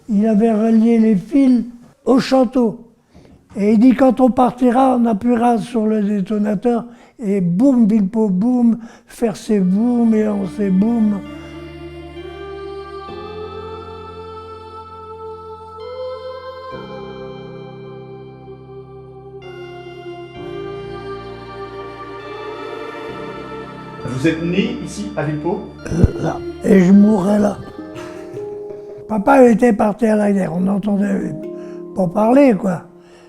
il avait relié les fils au château. Et il dit, quand on partira, on appuiera sur le détonateur, et boum, bilpo, boum, faire ses boum, et on s'est boum. Vous êtes né ici, à Villepot? Là. Et je mourrais là. Papa était parti à la guerre, on n'entendait pas parler, quoi.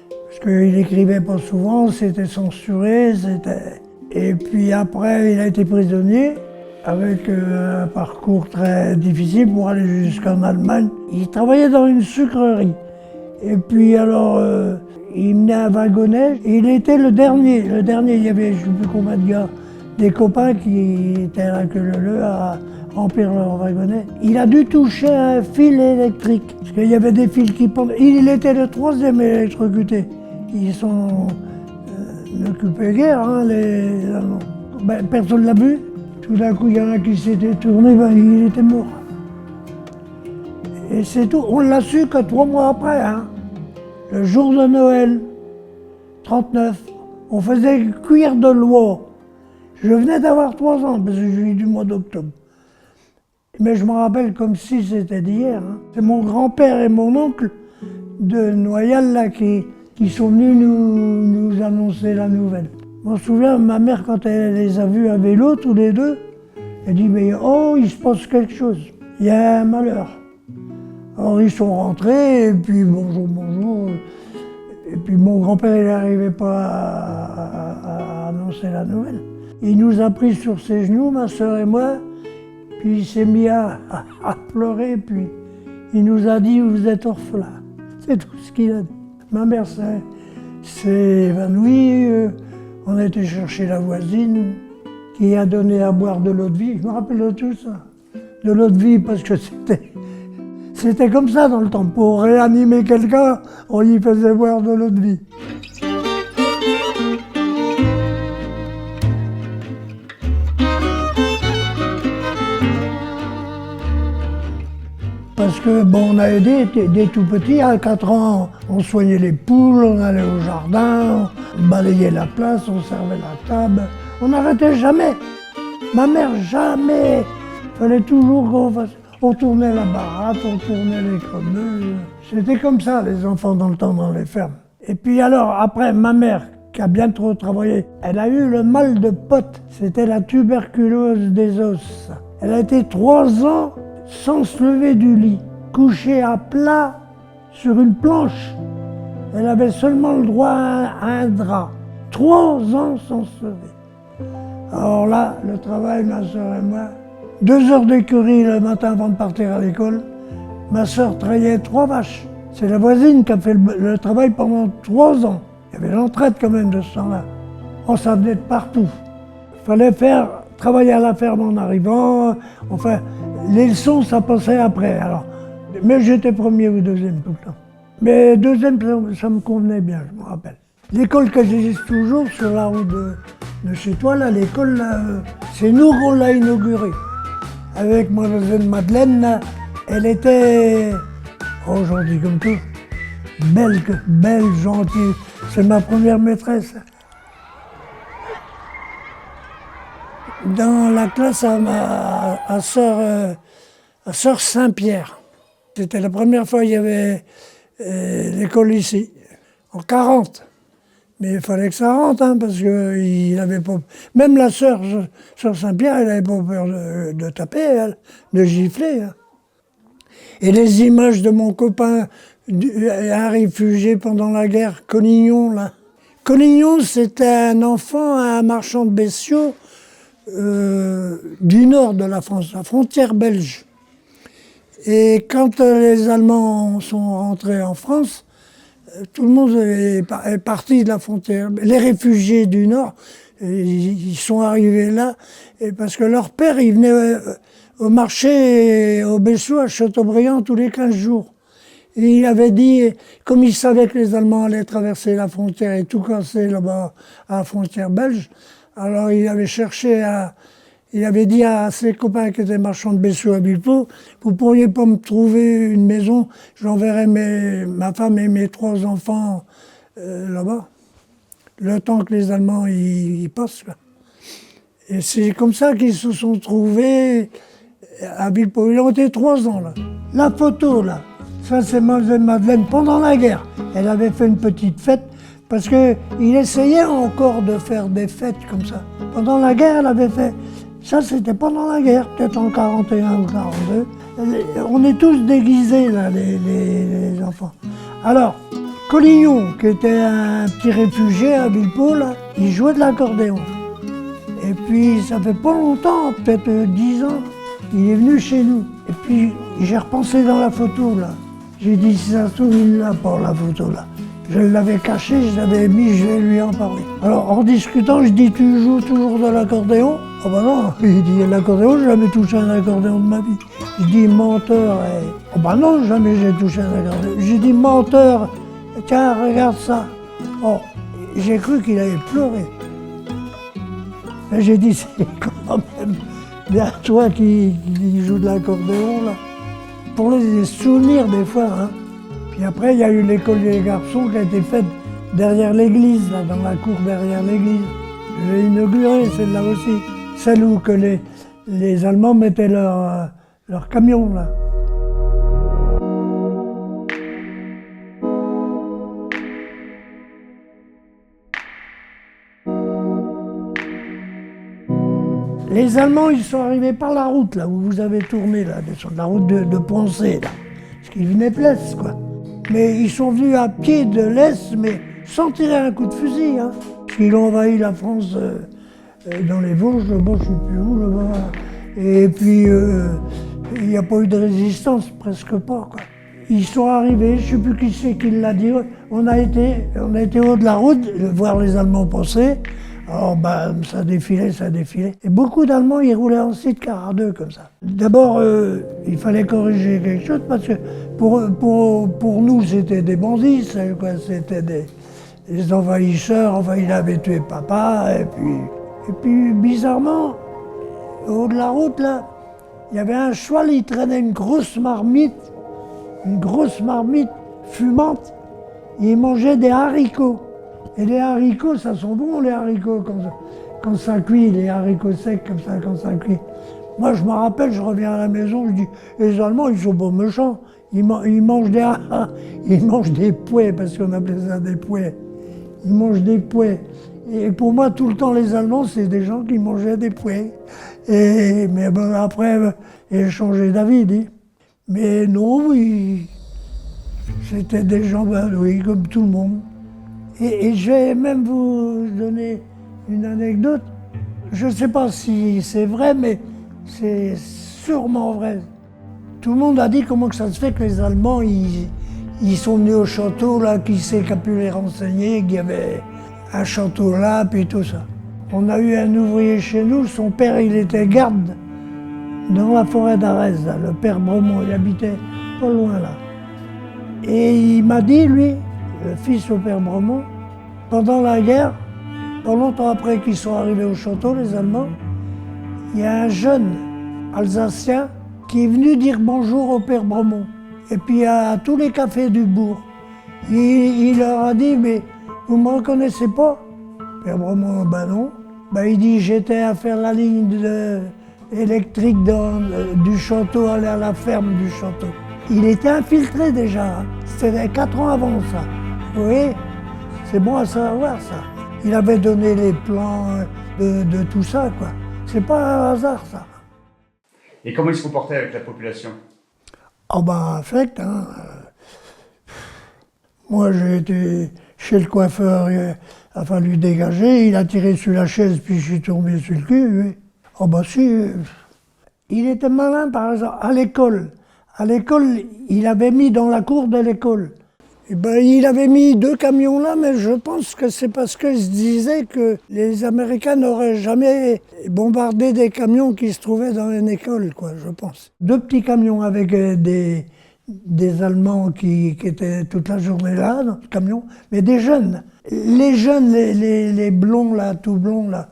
Parce qu'il n'écrivait pas souvent, c'était censuré, c'était... Et puis après, il a été prisonnier, avec un parcours très difficile pour aller jusqu'en Allemagne. Il travaillait dans une sucrerie. Et puis alors, il menait un wagonnet, et il était le dernier. Le dernier, il y avait, je ne sais plus combien de gars, des copains qui étaient là que le à remplir leur wagonnet. Il a dû toucher un fil électrique, parce qu'il y avait des fils qui pendaient. Il était le troisième électrocuté. Ils sont n'occupaient guère, hein, les Allemands. Ben, personne ne l'a vu. Tout d'un coup, il y en a qui s'étaient tournés, ben, il était mort. Et c'est tout. On l'a su que 3 mois après, hein. Le jour de Noël, 39, on faisait cuire de l'oie. Je venais d'avoir 3 ans, parce que je suis du mois d'octobre. Mais je me rappelle comme si c'était d'hier. Hein. C'est mon grand-père et mon oncle de Noyal là, qui sont venus nous annoncer la nouvelle. Je me souviens, ma mère, quand elle les a vus à vélo, tous les deux, elle dit, mais oh, il se passe quelque chose, il y a un malheur. Alors ils sont rentrés, et puis bonjour, bonjour. Et puis mon grand-père, il n'arrivait pas à annoncer la nouvelle. Il nous a pris sur ses genoux, ma soeur et moi, puis il s'est mis à pleurer, puis il nous a dit, vous êtes orphelins. C'est tout ce qu'il a dit. Ma mère s'est évanouie, on a été chercher la voisine qui a donné à boire de l'eau de vie. Je me rappelle de tout ça. De l'eau de vie parce que c'était comme ça dans le temps. Pour réanimer quelqu'un, on lui faisait boire de l'eau de vie. Parce que bon, on a aidé dès tout petit, à 4 ans, on soignait les poules, on allait au jardin, on balayait la place, on servait la table. On n'arrêtait jamais. Ma mère, jamais. Il fallait toujours qu'on fasse. On tournait la baratte, on tournait les cremeuses. C'était comme ça, les enfants dans le temps dans les fermes. Et puis alors, après, ma mère, qui a bien trop travaillé, elle a eu le mal de pote. C'était la tuberculose des os. Elle a été 3 ans sans se lever du lit, couchée à plat sur une planche. Elle avait seulement le droit à un drap. 3 ans sans se lever. Alors là, le travail, ma soeur et moi, 2 heures d'écurie le matin avant de partir à l'école. Ma soeur trayait 3 vaches. C'est la voisine qui a fait le travail pendant 3 ans. Il y avait l'entraide quand même de ce temps-là. On s'en venait de partout. Il fallait travailler à la ferme en arrivant. Enfin, les leçons, ça passait après. Alors, mais j'étais premier ou deuxième tout le temps. Mais deuxième, ça me convenait bien, je me rappelle. L'école que j'ai toujours sur la route de chez toi, là, l'école, là, c'est nous qu'on l'a inaugurée. Avec mademoiselle Madeleine, là, elle était, aujourd'hui comme tout, belle, gentille. C'est ma première maîtresse. Dans la classe à Sœur Saint-Pierre. C'était la première fois qu'il y avait l'école ici, en 40. Mais il fallait que ça rentre, hein, parce qu'il n'avait pas... Même la sœur Saint-Pierre, elle n'avait pas peur de taper, elle, de gifler. Hein. Et les images de mon copain, un réfugié pendant la guerre, Conignon, là. Conignon, c'était un enfant, un marchand de bestiaux du nord de la France, la frontière belge. Et quand les Allemands sont rentrés en France, tout le monde est parti de la frontière. Les réfugiés du Nord, ils sont arrivés là parce que leur père, il venait au marché au Bessou à Châteaubriand tous les 15 jours. Et il avait dit, comme il savait que les Allemands allaient traverser la frontière et tout casser là-bas à la frontière belge, alors il avait cherché Il avait dit à ses copains qui étaient marchands de Bessou à Villepot, vous pourriez pas me trouver une maison, j'enverrai ma femme et mes 3 enfants là-bas, le temps que les Allemands y passent. Là. Et c'est comme ça qu'ils se sont trouvés à Villepot. Ils ont été 3 ans là. La photo là, ça c'est Madeleine pendant la guerre. Elle avait fait une petite fête parce qu'il essayait encore de faire des fêtes comme ça. Pendant la guerre, elle avait fait... Ça, c'était pendant la guerre, peut-être en 41 ou 42. On est tous déguisés, là, les enfants. Alors, Collignon, qui était un petit réfugié à Villepot, là, il jouait de l'accordéon. Et puis, ça fait pas longtemps, peut-être 10 ans, il est venu chez nous. Et puis, j'ai repensé dans la photo, là. J'ai dit, si ça se trouve, il l'a pas, la photo, là. Je l'avais caché, je l'avais mis, je vais lui en parler. Alors, en discutant, je dis, tu joues toujours de l'accordéon? Oh ben non, il dit, l'accordéon, j'ai jamais touché un accordéon de ma vie. Je dis, menteur, oh ben non, jamais j'ai touché un accordéon. J'ai dit, menteur, tiens, regarde ça. Oh, j'ai cru qu'il allait pleurer. Mais j'ai dit, c'est quand même bien toi qui joues de l'accordéon, là. Pour les souvenirs, des fois, hein. Puis après, il y a eu l'école des garçons qui a été faite derrière l'église, là, dans la cour derrière l'église. Je l'ai inaugurée, celle-là aussi. Celle où que les Allemands mettaient leur camion, là. Les Allemands, ils sont arrivés par la route, là, où vous avez tourné, là, sur la route de Poncé, là. Parce qu'ils venaient de l'Est, quoi. Mais ils sont venus à pied de l'Est, mais sans tirer un coup de fusil, hein. Ils ont envahi la France dans les Vosges, là-bas, je ne sais plus où, là-bas. Et puis, il n'y a pas eu de résistance, presque pas, quoi. Ils sont arrivés, je ne sais plus qui c'est qui l'a dit, on a été au haut de la route, voir les Allemands passer. Alors, ben, ça défilait. Et beaucoup d'Allemands, ils roulaient en sidecar à 2, comme ça. D'abord, il fallait corriger quelque chose, parce que pour nous, c'était des bandits, c'était des envahisseurs, enfin, il avait tué papa, et puis bizarrement, au haut de la route, là, il y avait un cheval, il traînait une grosse marmite fumante, et il mangeait des haricots. Et les haricots, ça sent bon, les haricots, quand ça cuit, les haricots secs, comme ça, quand ça cuit. Moi, je me rappelle, je reviens à la maison, je dis, les Allemands, ils sont pas méchants. Ils mangent des pois, parce qu'on appelait ça des pois. Ils mangent des pois. Et pour moi, tout le temps, les Allemands, c'est des gens qui mangeaient des pois. Mais bon, après, j'ai changé d'avis, dit. Mais non, oui, c'était des gens, ben, oui, comme tout le monde. Et je vais même vous donner une anecdote. Je ne sais pas si c'est vrai, mais c'est sûrement vrai. Tout le monde a dit comment que ça se fait que les Allemands, ils sont venus au château, là, qui sait qui a pu les renseigner, qu'il y avait un château là, puis tout ça. On a eu un ouvrier chez nous, son père, il était garde dans la forêt d'Arez, le père Bremont, il habitait pas loin là. Et il m'a dit, lui, le fils au père Bremont, pendant la guerre, pas longtemps après qu'ils sont arrivés au château, les Allemands, il y a un jeune Alsacien qui est venu dire bonjour au père Bremont. Et puis à tous les cafés du bourg. Il leur a dit, mais vous ne me reconnaissez pas? Père Bremont, ben non. Ben, il dit, j'étais à faire la ligne électrique du château, aller à la ferme du château. Il était infiltré déjà, hein. C'était 4 ans avant ça. Vous voyez, c'est bon à savoir ça. Il avait donné les plans de tout ça, quoi. C'est pas un hasard, ça. Et comment il se comportait avec la population? Oh ben, affect, hein. Moi, j'ai été chez le coiffeur, il a fallu dégager, il a tiré sur la chaise, puis je suis tombé sur le cul, oui. Oh ben si, il était malin, par exemple, à l'école. À l'école, il avait mis dans la cour de l'école. Eh ben, il avait mis 2 camions là, mais je pense que c'est parce qu'il se disait que les Américains n'auraient jamais bombardé des camions qui se trouvaient dans une école, quoi, je pense. 2 petits camions avec des Allemands qui étaient toute la journée là, dans le camion, mais des jeunes. Les jeunes, les blonds là, tout blonds là,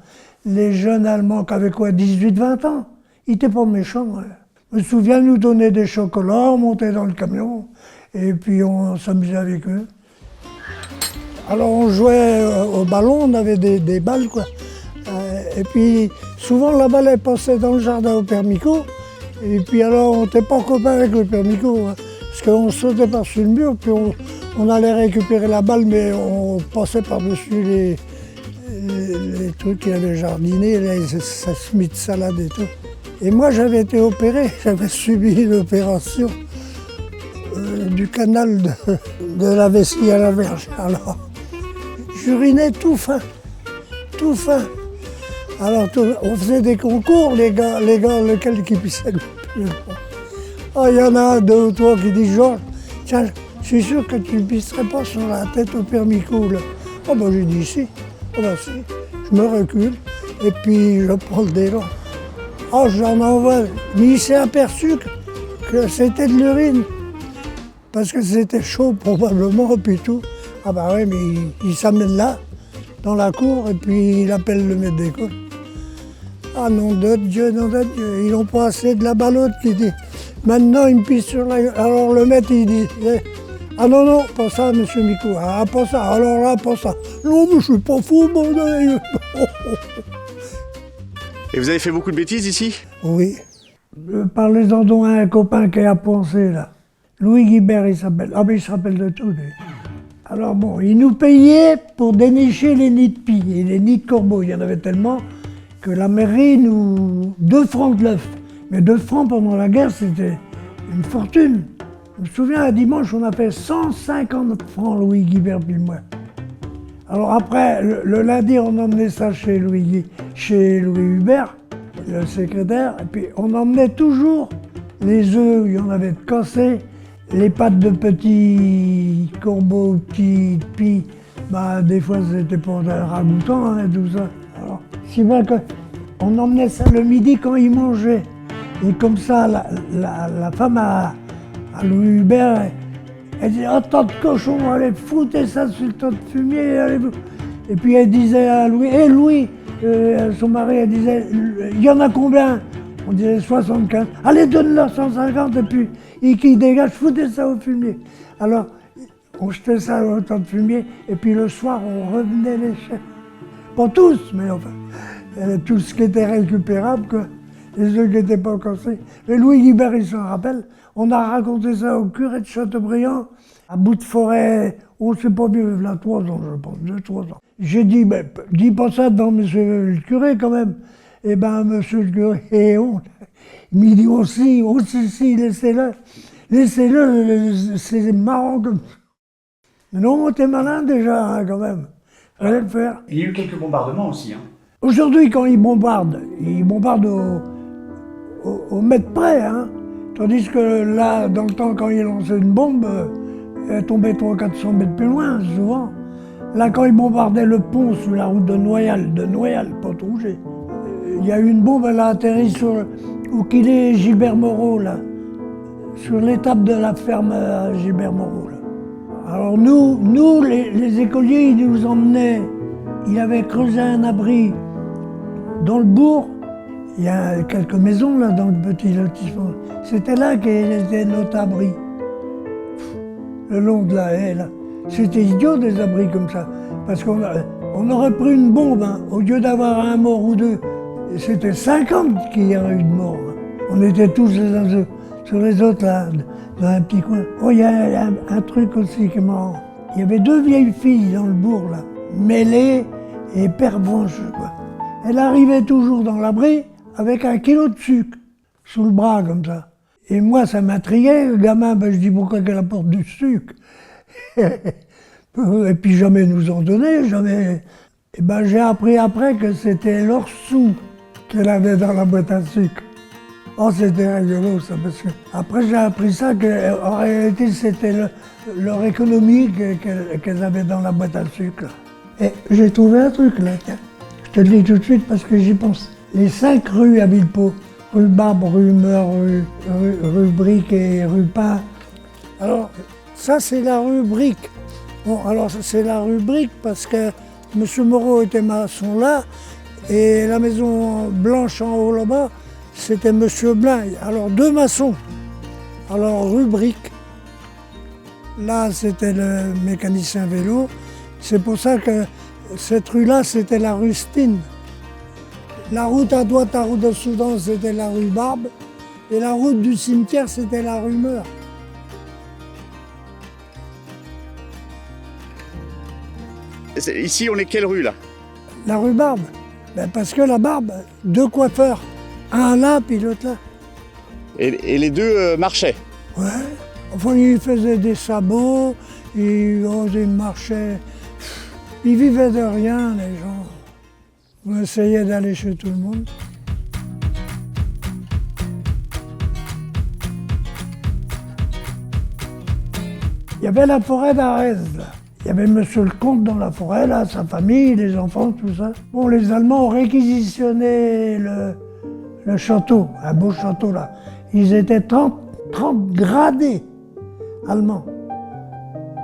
les jeunes Allemands qui avaient quoi, 18-20 ans, ils n'étaient pas méchants. Hein. Je me souviens, ils nous donnaient des chocolats, on montait dans le camion, et puis on s'amusait avec eux. Alors on jouait au ballon, on avait des balles, quoi. Et puis souvent la balle elle passait dans le jardin au père Micot, et puis alors on n'était pas copains avec le père Micot, hein, parce qu'on sautait par-dessus le mur, puis on allait récupérer la balle, mais on passait par-dessus les trucs qu'il avait jardinés, sa semis de salade et tout. Et moi j'avais été opéré, j'avais subi l'opération du canal de la vessie à la verge. Alors j'urinais tout fin, tout fin. Alors on faisait des concours, les gars, lequel qui pissait le plus. Oh, il y en a un, deux ou trois qui disent Georges, tiens, je suis sûr que tu ne pisserais pas sur la tête au père Micot, là. Oh ben j'ai dit si. Oh ben si. Je me recule et puis je prends le délan. Oh j'en envoie. Mais il s'est aperçu que c'était de l'urine. Parce que c'était chaud probablement, puis tout. Ah bah oui, mais il s'amène là, dans la cour, et puis il appelle le maître d'école. Ah nom de Dieu, ils n'ont pas assez de la ballotte qui dit. Maintenant il me pisse sur la gueule. Alors le maître il dit, ah non, pas ça monsieur Micot, ah pas ça, alors là, pas ça. Non mais je suis pas fou, bordel. Et vous avez fait beaucoup de bêtises ici? Oui. Parlez-en donc à un copain qui a pensé là. Louis Guibert, il s'appelle. Ah, mais il se rappelle de tout, lui. Alors bon, il nous payait pour dénicher les nids de pie et les nids de corbeaux. Il y en avait tellement que la mairie nous... 2 francs de l'œuf. Mais 2 francs pendant la guerre, c'était une fortune. Je me souviens, un dimanche, on a fait 150 francs, Louis Guibert puis moi. Alors après, le lundi, on emmenait ça chez Louis Hubert, le secrétaire, et puis on emmenait toujours les œufs, il y en avait de cassés, les pattes de petits corbeaux, petits pies, bah, des fois c'était pour un ragoûtant, hein, tout ça. Alors, si bien qu'on emmenait ça le midi quand ils mangeaient. Et comme ça, la femme à Louis Hubert, elle disait « Oh, tant de cochons, allez, foutez ça sur le tas de fumier, allez vous !» Et puis elle disait à Louis « Hé Louis !» son mari, elle disait « Il y en a combien ?» On disait 75. « Allez, donne-leur 150 et puis qui dégage, foutez ça au fumier. » Alors, on jetait ça au tas de fumier et puis le soir, on revenait les chercher. Pas tous, mais enfin, tout ce qui était récupérable, quoi. Les œufs qui n'étaient pas cassés. Et Louis Guibert, il s'en rappelle. On a raconté ça au curé de Châteaubriand, à bout de forêt, on ne sait pas mieux, il y a 3 ans, je pense, 2-3 ans. J'ai dit, mais dis pas ça devant monsieur le curé quand même. Eh ben, monsieur le curé, il m'a dit aussi, laissez-le. Laissez-le, c'est marrant comme ça. Mais non, t'es malin déjà, hein, quand même. Fallait le faire. Il y a eu quelques bombardements aussi, hein. Aujourd'hui, quand ils bombardent au mètre près, hein. Tandis que là, dans le temps, quand ils lançaient une bombe, elle tombait 300-400 mètres plus loin, souvent. Là, quand ils bombardaient le pont sous la route de Noyal, pas Trouget, il y a eu une bombe, elle a atterri au quillet Gilbert Moreau, là, sur l'étape de la ferme à Gilbert Moreau, là. Alors nous les écoliers, ils nous emmenaient, ils avaient creusé un abri dans le bourg. Il y a quelques maisons là dans le petit lotissement. C'était là qu'était notre abri, le long de la haie là. C'était idiot des abris comme ça, parce qu'on aurait pris une bombe, hein, au lieu d'avoir un mort ou 2. C'était 50 qu'il y aurait eu de morts. Hein. On était tous les uns sur les autres là, dans un petit coin. Oh, il y a un truc aussi qui est marrant. Il y avait 2 vieilles filles dans le bourg là, Mêlée et Pervenche, quoi. Elle arrivait toujours dans l'abri avec 1 kilo de sucre sous le bras comme ça. Et moi, ça m'intriguait, le gamin, ben, je dis pourquoi qu'elle apporte du sucre. Et puis jamais nous en donnait, jamais. Et ben j'ai appris après que c'était leur sou qu'elle avait dans la boîte à sucre. Oh, c'était rigolo ça, parce que après j'ai appris ça, qu'en réalité c'était leur économie qu'elles avaient dans la boîte à sucre. Et j'ai trouvé un truc là, tiens. Je te le dis tout de suite parce que j'y pense. Les 5 rues à Villepot, rue Barbe, rue Meur, rue Brique et rue Pin. Alors, ça c'est la rue Brique. Bon, alors c'est la rue Brique parce que M. Moreau était maçon là. Et la maison blanche en haut là-bas, c'était Monsieur Blin. Alors 2 maçons. Alors rubrique. Là, c'était le mécanicien vélo. C'est pour ça que cette rue-là, c'était la rue Stine. La route à droite, la route de Soudan, c'était la rue Barbe. Et la route du cimetière, c'était la rue Meur. Ici, on est quelle rue là? La rue Barbe. Ben parce que la Barbe, 2 coiffeurs. Un là, puis l'autre là. Et les deux marchaient? Ouais. Enfin, ils faisaient des sabots, ils marchaient. Ils vivaient de rien, les gens. On essayait d'aller chez tout le monde. Il y avait la forêt d'Arez, là. Il y avait Monsieur le Comte dans la forêt, là, sa famille, les enfants, tout ça. Bon, les Allemands ont réquisitionné le château, un beau château, là. Ils étaient 30 gradés allemands.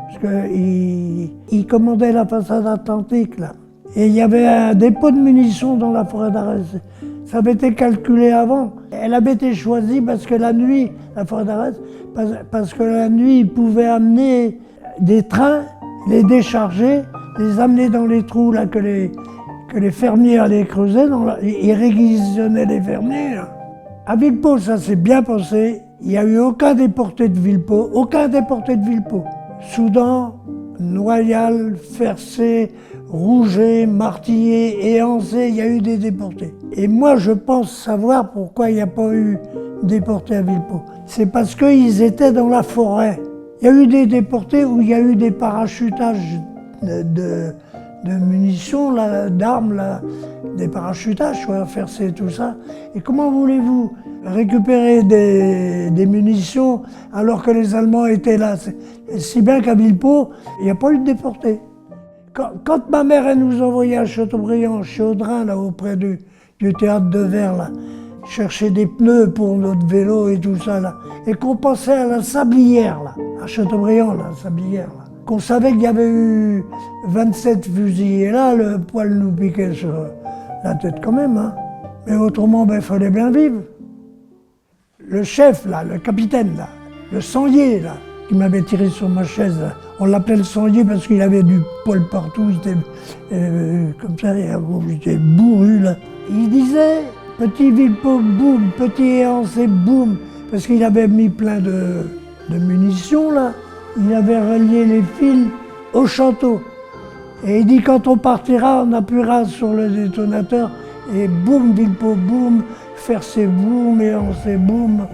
Parce qu'ils commandaient la façade atlantique, là. Et il y avait un dépôt de munitions dans la forêt d'Arez. Ça avait été calculé avant. Elle avait été choisie parce que la nuit, la forêt d'Arez, parce que la nuit, ils pouvaient amener des trains, les décharger, les amener dans les trous là, que les fermiers allaient creuser. Ils réquisitionnaient les fermiers. Là. À Villepot, ça s'est bien passé. Il n'y a eu aucun déporté de Villepot, aucun déporté de Villepot. Soudan, Noyal, Fercé, Rouget, Martillet et Ancé, il y a eu des déportés. Et moi, je pense savoir pourquoi il n'y a pas eu déportés à Villepot. C'est parce qu'ils étaient dans la forêt. Il y a eu des déportés où il y a eu des parachutages de munitions, d'armes, des parachutages, Fercé et tout ça. Et comment voulez-vous récupérer des munitions alors que les Allemands étaient là? Si bien qu'à Villepot, il n'y a pas eu de déportés. Quand ma mère elle nous envoyait à Châteaubriand, chez Audrin, là, auprès du théâtre de Verre, là, chercher des pneus pour notre vélo et tout ça, là, et qu'on passait à la Sablière, là, à Châteaubriand, la Sablière, là, qu'on savait qu'il y avait eu 27 fusils, et là, le poil nous piquait sur la tête quand même, hein. Mais autrement, il fallait bien vivre. Le chef, là, le capitaine, là, le sanglier, là, qui m'avait tiré sur ma chaise, là, on l'appelait le sanglier parce qu'il avait du poil partout, il était comme ça, il était bourru, là. Il disait, petit Villepot, boum, petit Ancé, boum, parce qu'il avait mis plein de munitions, là. Il avait relié les fils au château. Et il dit, quand on partira, on appuiera sur le détonateur, et boum, Villepot, boum, Fercé, boum, et Ancé, boum.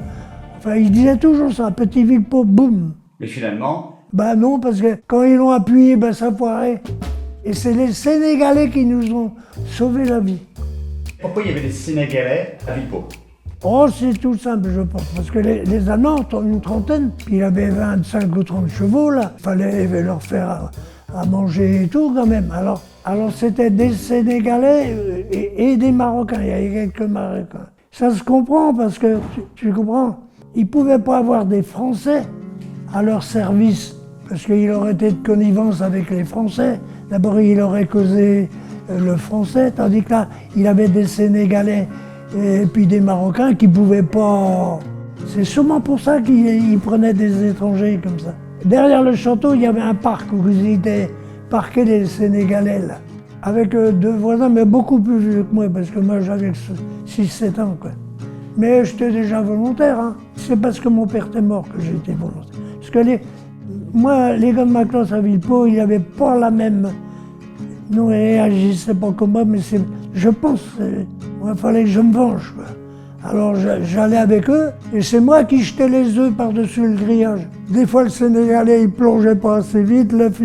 Enfin, il disait toujours ça, petit Villepot, boum. Mais finalement... Ben non, parce que quand ils l'ont appuyé, ça foirait. Et c'est les Sénégalais qui nous ont sauvé la vie. Pourquoi il y avait des Sénégalais à Villepot? Oh, c'est tout simple, je pense. Parce que les Allemands, une trentaine, puis il avait 25 ou 30 chevaux, là. Il fallait leur faire à manger et tout, quand même. Alors c'était des Sénégalais et des Marocains. Il y avait quelques Marocains. Ça se comprend, parce que, tu comprends, ils ne pouvaient pas avoir des Français à leur service, parce qu'il aurait été de connivence avec les Français. D'abord, il aurait causé le français, tandis que là, il avait des Sénégalais et puis des Marocains qui ne pouvaient pas... C'est sûrement pour ça qu'ils prenaient des étrangers comme ça. Derrière le château, il y avait un parc où ils étaient parqués les Sénégalais, là, avec 2 voisins, mais beaucoup plus vieux que moi, parce que moi j'avais 6-7 ans, quoi. Mais j'étais déjà volontaire, hein. C'est parce que mon père était mort que j'étais volontaire. Parce que les gars de ma classe à Villepot, ils n'avaient pas la même... Non, ils réagissaient pas comme moi, mais je pense il fallait que je me venge, quoi. Alors j'allais avec eux, et c'est moi qui jetais les œufs par-dessus le grillage. Des fois, le Sénégalais, il plongeait pas assez vite, l'œuf,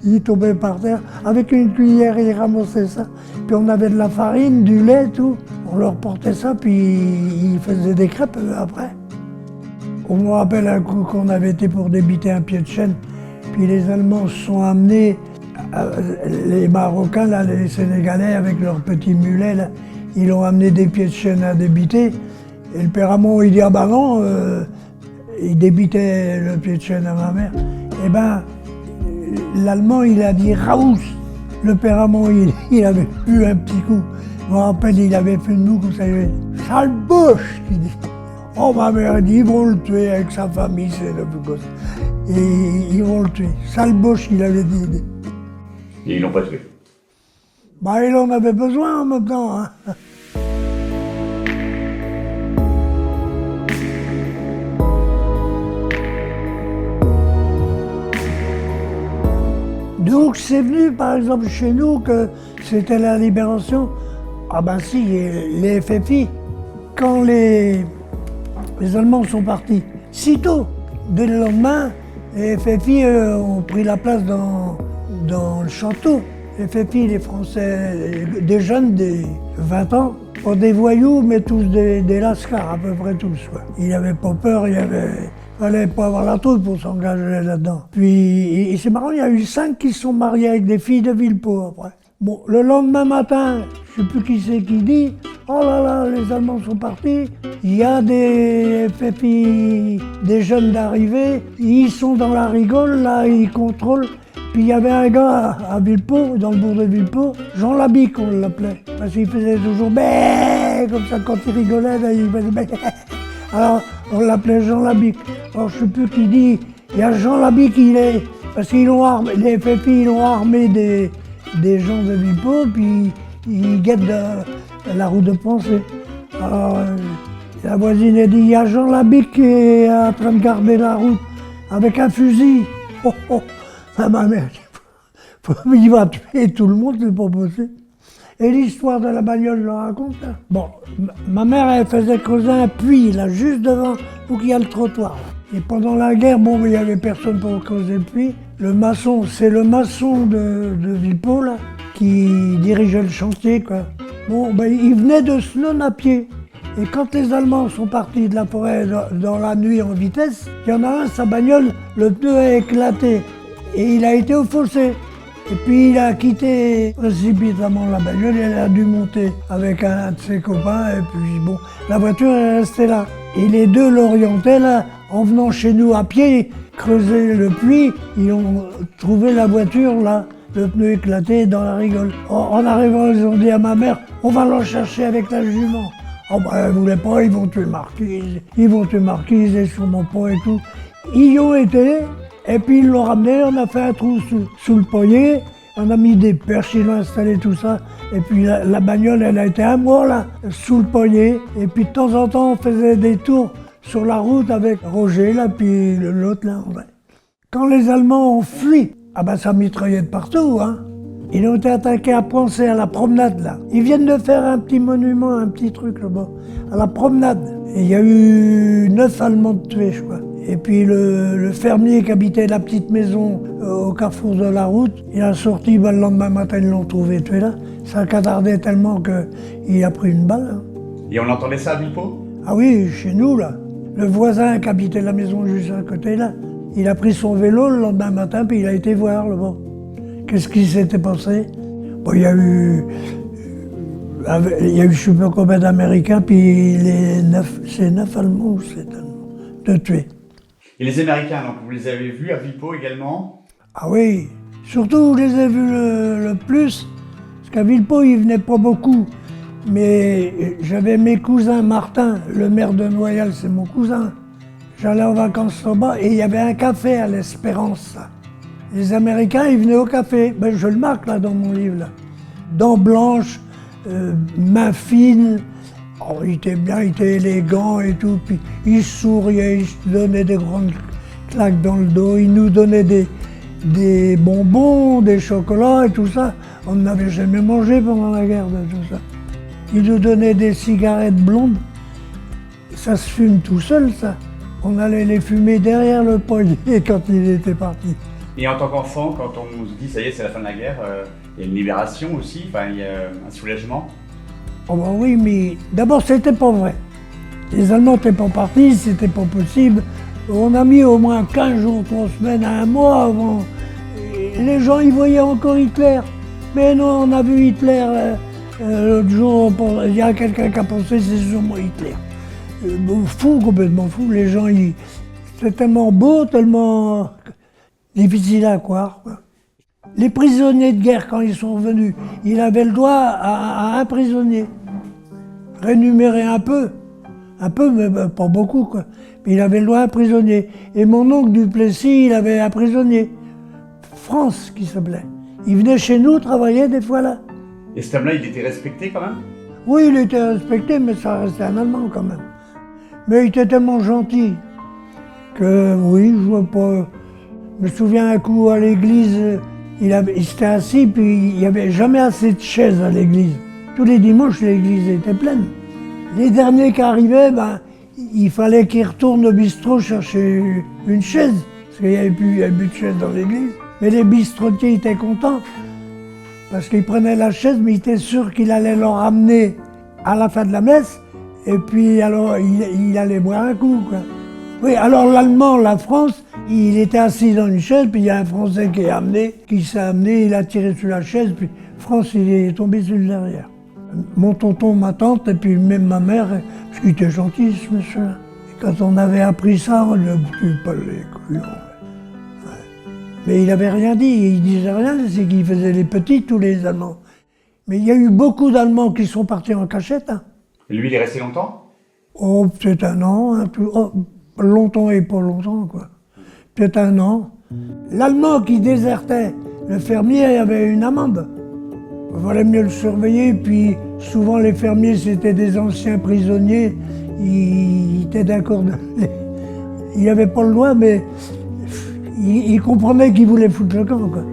il tombait par terre. Avec une cuillère, il ramassait ça. Puis on avait de la farine, du lait, tout. On leur portait ça, puis ils faisaient des crêpes après. On me rappelle un coup qu'on avait été pour débiter un pied de chêne, puis les Allemands se sont amenés, les Marocains, là, les Sénégalais, avec leurs petits mulets, là, ils ont amené des pieds de chêne à débiter. Et le père Amon, il dit, ah ben non, il débitait le pied de chêne à ma mère. Eh ben, l'Allemand, il a dit Raous. Le père Amon, il avait eu un petit coup. Je me rappelle, il avait fait de nous comme ça, il avait dit, sale bouche, il dit. Oh, ma mère, elle dit, ils vont le tuer avec sa famille, c'est le plus gosse. Et ils vont le tuer. Sale bouche, il avait dit. Et ils l'ont pas tué. Bah, il en avait besoin en même temps, hein. Donc c'est venu par exemple chez nous que c'était la libération. Ah ben si, les FFI, quand les Allemands sont partis, sitôt, dès le lendemain, les FFI ont pris la place dans le château. Les FFI, les Français, des jeunes, des 20 ans, pas des voyous, mais tous des lascars, à peu près tous, quoi. Il n'avait pas peur, il fallait pas avoir la trouille pour s'engager là-dedans. Puis, et c'est marrant, il y a eu 5 qui se sont mariés avec des filles de Villepot après. Bon, le lendemain matin, je ne sais plus qui c'est qui dit, oh là là, les Allemands sont partis, il y a des FFI, des jeunes d'arrivée, ils sont dans la rigole, là, ils contrôlent. Puis il y avait un gars à Villepot, dans le bourg de Villepot, Jean Labique on l'appelait, parce qu'il faisait toujours bé comme ça quand il rigolait, là, il faisait bé. Alors on l'appelait Jean Labique. Alors je ne sais plus qui dit, il y a Jean Labique, parce qu'ils l'ont armé, les FFI ils l'ont armé des gens de Villepot, puis ils guettent la route de pensée. Alors la voisine a dit, il y a Jean Labique qui est en train de garder la route avec un fusil. Oh, oh. Ah, ma mère, il va tuer tout le monde, c'est pas possible. Et l'histoire de la bagnole, je la raconte. Hein. Bon, ma mère, elle faisait creuser un puits, là, juste devant où il y a le trottoir. Et pendant la guerre, bon, il n'y avait personne pour creuser le puits. Le maçon, c'est le maçon de Villepot, là, qui dirigeait le chantier, quoi. Bon, ben, il venait de Snones à pied. Et quand les Allemands sont partis de la forêt dans la nuit en vitesse, il y en a un, sa bagnole, le pneu a éclaté. Et il a été au fossé. Et puis il a quitté précipitamment la bagnole, et elle a dû monter avec un de ses copains, et puis bon, la voiture est restée là. Et les deux l'orientaient là, en venant chez nous à pied, creuser le puits, ils ont trouvé la voiture là, le pneu éclaté dans la rigole. En arrivant, ils ont dit à ma mère, on va l'en chercher avec la jument. Oh ben, elle voulait pas, ils vont tuer Marquise, et sûrement pas et tout. Ils y ont été. Et puis ils l'ont ramené, on a fait un trou sous le poignet, on a mis des perches, ils ont installé tout ça. Et puis la bagnole, elle a été un mois là, sous le poignet. Et puis de temps en temps, on faisait des tours sur la route avec Roger là, puis l'autre là. Quand les Allemands ont fui, ah ben ça mitraillait de partout, hein. Ils ont été attaqués à Prancé, à la promenade là. Ils viennent de faire un petit monument, un petit truc là-bas, à la promenade. Et il y a eu 9 Allemands tués, je crois. Et puis le fermier qui habitait la petite maison au carrefour de la route, il a sorti, ben, le lendemain matin, ils l'ont trouvé tué là. Ça catardait tellement qu'il a pris une balle. Hein. Et on entendait ça à Villepot? Ah oui, chez nous là. Le voisin qui habitait la maison juste à côté là, il a pris son vélo le lendemain matin, puis il a été voir là-bas. Qu'est-ce qui s'était passé? Bon, il y a eu je ne sais pas combien d'Américains, puis c'est 9 Allemands ou 7 Allemands de tués. Et les Américains, donc vous les avez vus à Villepot également? Ah oui, surtout je les ai vus le plus, parce qu'à Villepot ils venaient pas beaucoup. Mais j'avais mes cousins, Martin, le maire de Noyal, c'est mon cousin. J'allais en vacances là-bas et il y avait un café à l'Espérance. Les Américains, ils venaient au café. Ben, je le marque là dans mon livre. Là. Dents blanches, mains fines. Oh, il était bien, il était élégant et tout. Puis il souriait, il se donnait des grandes claques dans le dos. Il nous donnait des bonbons, des chocolats et tout ça. On n'avait jamais mangé pendant la guerre de tout ça. Il nous donnait des cigarettes blondes. Ça se fume tout seul, ça. On allait les fumer derrière le poignet quand il était parti. Et en tant qu'enfant, quand on se dit ça y est, c'est la fin de la guerre, il y a une libération aussi, enfin, il y a un soulagement. Oh ben oui, mais d'abord c'était pas vrai. Les Allemands n'étaient pas partis, c'était pas possible. On a mis au moins 15 jours, 3 semaines, 1 mois avant. Et les gens y voyaient encore Hitler. Mais non, on a vu Hitler l'autre jour, il y a quelqu'un qui a pensé c'est sûrement Hitler. Fou, complètement fou. Les gens, c'était tellement beau, tellement difficile à croire. Les prisonniers de guerre, quand ils sont revenus, il avait le droit à un prisonnier. Rémunéré un peu, mais pas beaucoup, quoi. Mais il avait le droit à un prisonnier. Et mon oncle Duplessis, il avait un prisonnier. France, qui s'appelait. Il venait chez nous travailler des fois là. Et cet homme-là, il était respecté quand même? Oui, il était respecté, mais ça restait un Allemand quand même. Mais il était tellement gentil que, oui, je vois pas. Je me souviens un coup à l'église, il s'était assis, puis il n'y avait jamais assez de chaises à l'église. Tous les dimanches, l'église était pleine. Les derniers qui arrivaient, ben, il fallait qu'ils retournent au bistrot chercher une chaise, parce qu'il n'y avait plus de chaise dans l'église. Mais les bistrotiers étaient contents, parce qu'ils prenaient la chaise, mais ils étaient sûrs qu'il allait leur ramener à la fin de la messe, et puis alors il allait boire un coup, quoi. Oui, alors l'Allemand, la France, il était assis dans une chaise, puis il y a un Français qui s'est amené, il a tiré sur la chaise, puis France, il est tombé sur le derrière. Mon tonton, ma tante, et puis même ma mère, parce qu'il était gentil, ce monsieur-là. Et quand on avait appris ça, on ne pouvait pas les couillons. Ouais. Mais il n'avait rien dit, il disait rien, c'est qu'il faisait les petits, tous les Allemands. Mais il y a eu beaucoup d'Allemands qui sont partis en cachette. Hein. Et lui, il est resté longtemps? Oh, peut-être un an, un peu. Oh, longtemps et pas longtemps, quoi. Peut-être un an. L'Allemand qui désertait, le fermier avait une amende. Il fallait mieux le surveiller, puis souvent les fermiers, c'était des anciens prisonniers. Ils étaient d'accord. Il n'avait pas le droit, mais il comprenait qu'ils voulaient foutre le camp, quoi.